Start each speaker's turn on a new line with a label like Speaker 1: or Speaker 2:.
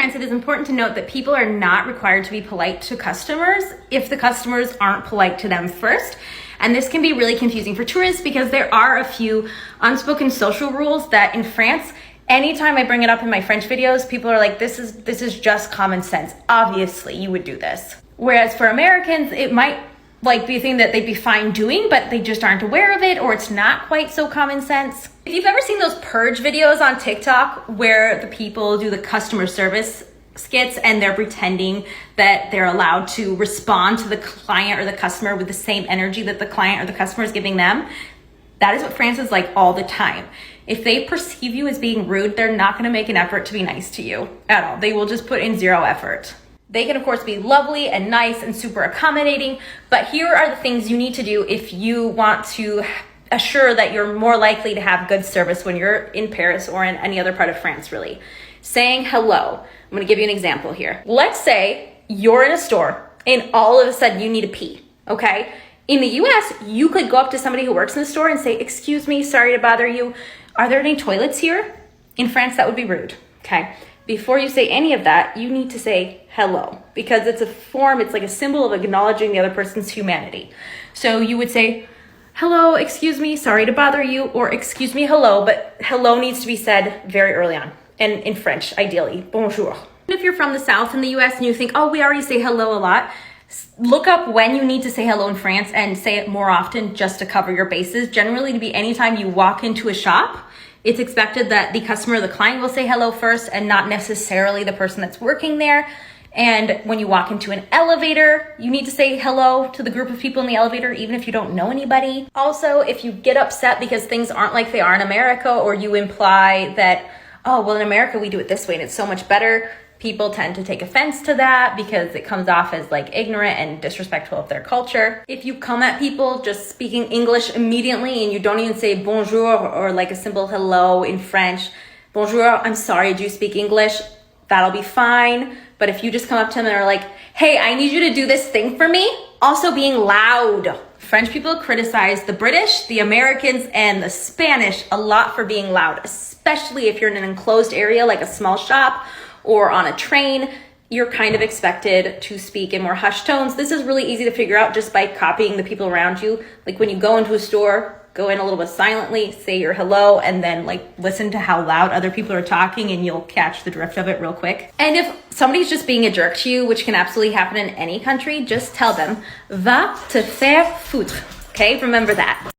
Speaker 1: France, it is important to note that people are not required to be polite to customers if the customers aren't polite to them first. And this can be really confusing for tourists because there are a few unspoken social rules that in France, anytime I bring it up in my French videos, people are like, this is just common sense. Obviously, you would do this. Whereas for Americans, it might be a thing that they'd be fine doing, but they just aren't aware of it, or it's not quite so common sense. If you've ever seen those purge videos on TikTok where the people do the customer service skits and they're pretending that they're allowed to respond to the client or the customer with the same energy that the client or the customer is giving them, that is what France is like all the time. If they perceive you as being rude, they're not going to make an effort to be nice to you at all. They will just put in zero effort. They can, of course, be lovely and nice and super accommodating, but here are the things you need to do if you want to assure that you're more likely to have good service when you're in Paris or in any other part of France, really. Saying hello. I'm going to give you an example here. Let's say you're in a store and all of a sudden you need to pee, okay? In the US, you could go up to somebody who works in the store and say, "Excuse me, sorry to bother you. Are there any toilets here?" In France, that would be rude, okay? Before you say any of that, you need to say hello because it's a form, it's like a symbol of acknowledging the other person's humanity. So you would say, "Hello, excuse me, sorry to bother you," or "Excuse me, hello," but hello needs to be said very early on, and in French, ideally, bonjour. If you're from the South in the US and you think, oh, we already say hello a lot, look up when you need to say hello in France and say it more often just to cover your bases. Generally, to be anytime you walk into a shop, it's expected that the customer or the client will say hello first and not necessarily the person that's working there. And when you walk into an elevator, you need to say hello to the group of people in the elevator, even if you don't know anybody. Also, if you get upset because things aren't like they are in America, or you imply that, oh, well, in America, we do it this way and it's so much better, people tend to take offense to that because it comes off as like ignorant and disrespectful of their culture. If you come at people just speaking English immediately and you don't even say bonjour or like a simple hello in French, bonjour, I'm sorry, do you speak English? That'll be fine. But if you just come up to them and are like, hey, I need you to do this thing for me, also being loud. French people criticize the British, the Americans, and the Spanish a lot for being loud, especially if you're in an enclosed area like a small shop or on a train. You're kind of expected to speak in more hushed tones. This is really easy to figure out just by copying the people around you. Like when you go into a store, go in a little bit silently, say your hello, and then like listen to how loud other people are talking and you'll catch the drift of it real quick. And if somebody's just being a jerk to you, which can absolutely happen in any country, just tell them, va te faire foutre. Okay, remember that.